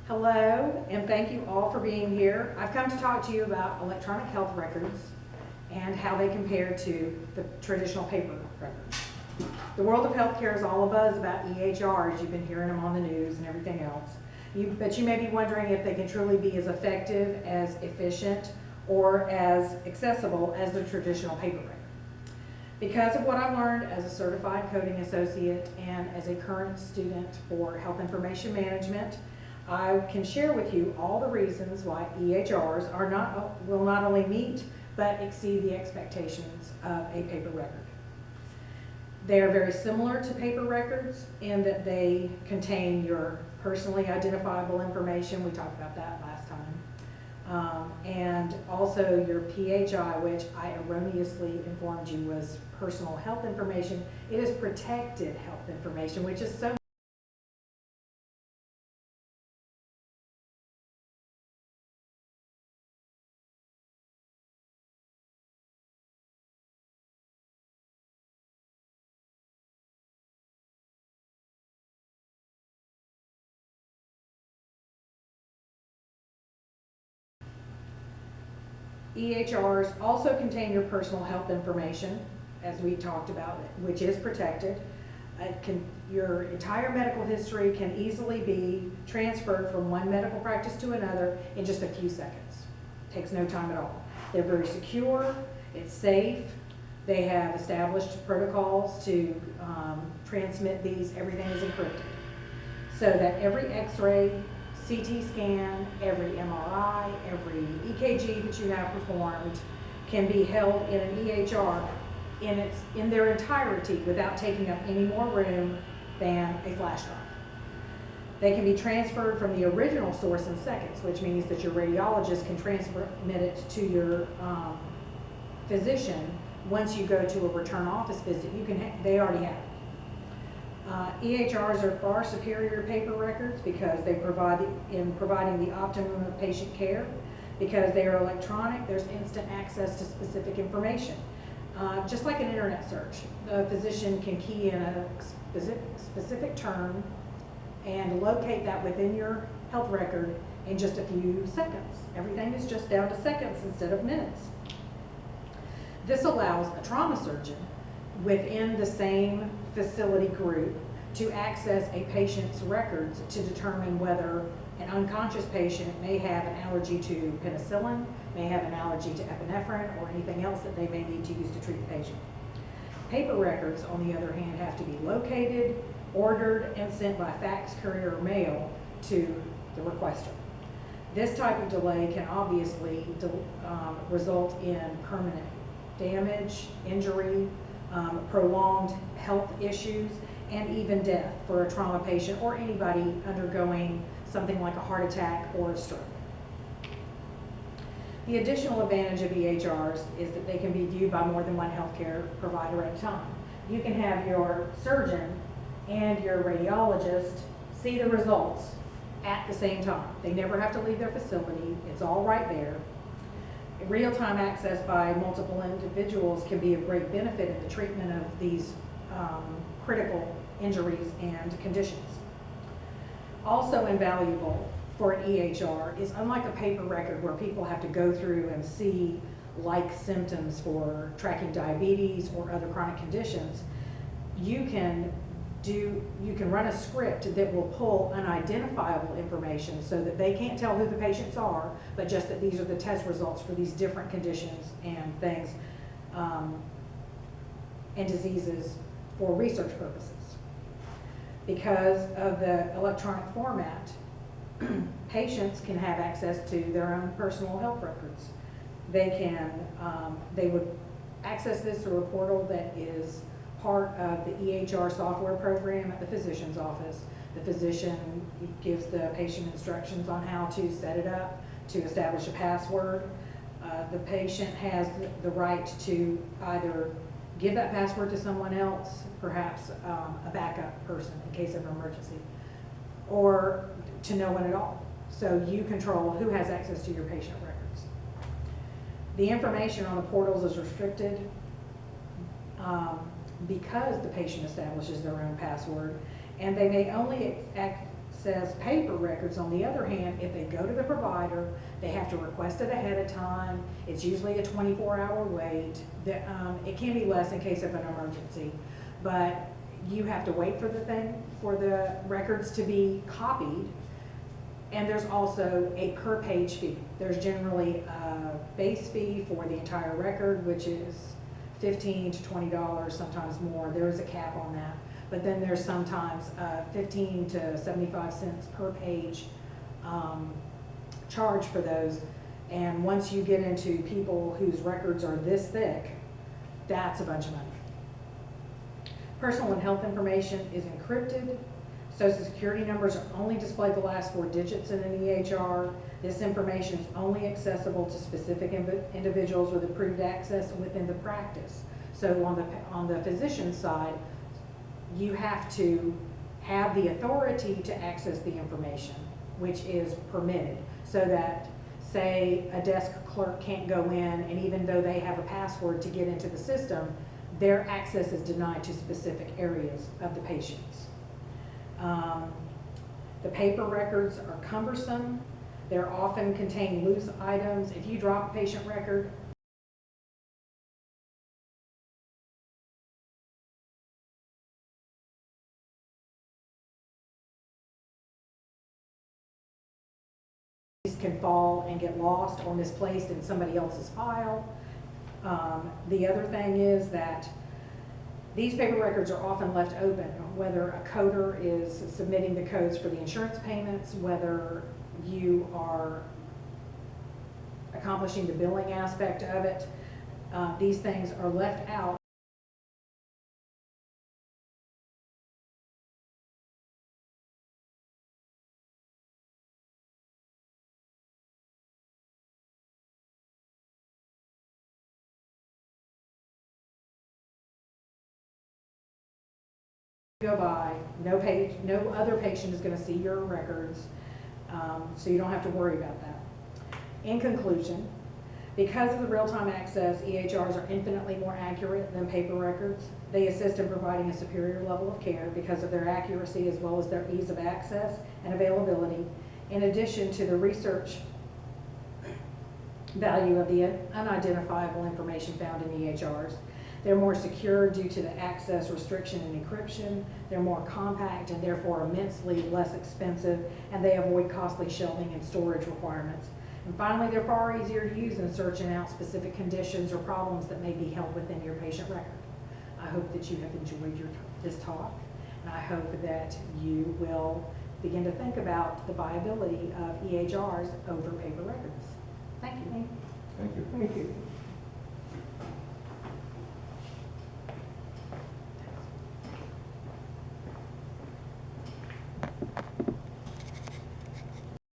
Hello, and thank you all for being here. I've come to talk to you about electronic health records and how they compare to the traditional paper records. The world of healthcare is all abuzz about EHRs. You've been hearing them on the news and everything else. But you may be wondering if they can truly be as effective, as efficient, or as accessible as the traditional paper record. Because of what I've learned as a certified coding associate and as a current student for health information management, I can share with you all the reasons why EHRs will not only meet but exceed the expectations of a paper record. They are very similar to paper records in that they contain your personally identifiable information. We talked about that last time. And also your PHI, which I erroneously informed you was personal health information. It is protected health information, which is so EHRs also contain your personal health information, as we talked about, which is protected. Your entire medical history can easily be transferred from one medical practice to another in just a few seconds. It takes no time at all. They're very secure, it's safe, they have established protocols to transmit these, everything is encrypted. So that every x-ray, CT scan, every MRI, every EKG that you have performed can be held in an EHR in their entirety without taking up any more room than a flash drive. They can be transferred from the original source in seconds, which means that your radiologist can transmit it to your physician once you go to a return office visit. They already have it. EHRs are far superior to paper records because they providing the optimum of patient care. Because they are electronic, there's instant access to specific information. Just like an internet search, the physician can key in a specific term and locate that within your health record in just a few seconds. Everything is just down to seconds instead of minutes. This allows a trauma surgeon within the same facility group to access a patient's records to determine whether an unconscious patient may have an allergy to penicillin, may have an allergy to epinephrine, or anything else that they may need to use to treat the patient. Paper records, on the other hand, have to be located, ordered, and sent by fax, courier, or mail to the requester. This type of delay can obviously result in permanent damage, injury, prolonged health issues, and even death for a trauma patient or anybody undergoing something like a heart attack or a stroke. The additional advantage of EHRs is that they can be viewed by more than one healthcare provider at a time. You can have your surgeon and your radiologist see the results at the same time. They never have to leave their facility. It's all right there. Real-time access by multiple individuals can be of great benefit in the treatment of these critical injuries and conditions. Also invaluable for an EHR is, unlike a paper record where people have to go through and see like symptoms for tracking diabetes or other chronic conditions, you can run a script that will pull unidentifiable information so that they can't tell who the patients are, but just that these are the test results for these different conditions and things and diseases for research purposes. Because of the electronic format, patients can have access to their own personal health records. They would access this through a portal that is part of the EHR software program at the physician's office. The physician gives the patient instructions on how to set it up, to establish a password. The patient has the right to either give that password to someone else, perhaps a backup person in case of an emergency, or to no one at all. So you control who has access to your patient records. The information on the portals is restricted because the patient establishes their own password, and they may only says paper records, on the other hand, if they go to the provider, they have to request it ahead of time. It's usually a 24-hour wait. It can be less in case of an emergency, but you have to wait for the records to be copied. And there's also a per page fee. There's generally a base fee for the entire record, which is $15 to $20, sometimes more. There is a cap on that. But then there's sometimes 15 to 75 cents per page charge for those. And once you get into people whose records are this thick, that's a bunch of money. Personal and health information is encrypted. Social Security numbers are only displayed the last 4 digits in an EHR. This information is only accessible to specific individuals with approved access within the practice. So on the physician side, you have to have the authority to access the information, which is permitted, so that, say, a desk clerk can't go in, and even though they have a password to get into the system, their access is denied to specific areas of the patients. The paper records are cumbersome. They often contain loose items. If you drop a patient record, these can fall and get lost or misplaced in somebody else's file. The other thing is that these paper records are often left open, whether a coder is submitting the codes for the insurance payments, whether you are accomplishing the billing aspect of it. These things are left out. Go by, no other patient is going to see your records, so you don't have to worry about that. In conclusion, because of the real-time access, EHRs are infinitely more accurate than paper records. They assist in providing a superior level of care because of their accuracy as well as their ease of access and availability, in addition to the research value of the unidentifiable information found in EHRs. They're more secure due to the access restriction and encryption. They're more compact and therefore immensely less expensive, and they avoid costly shelving and storage requirements. And finally, they're far easier to use in searching out specific conditions or problems that may be held within your patient record. I hope that you have enjoyed this talk, and I hope that you will begin to think about the viability of EHRs over paper records. Thank you. Thank you. Thank you.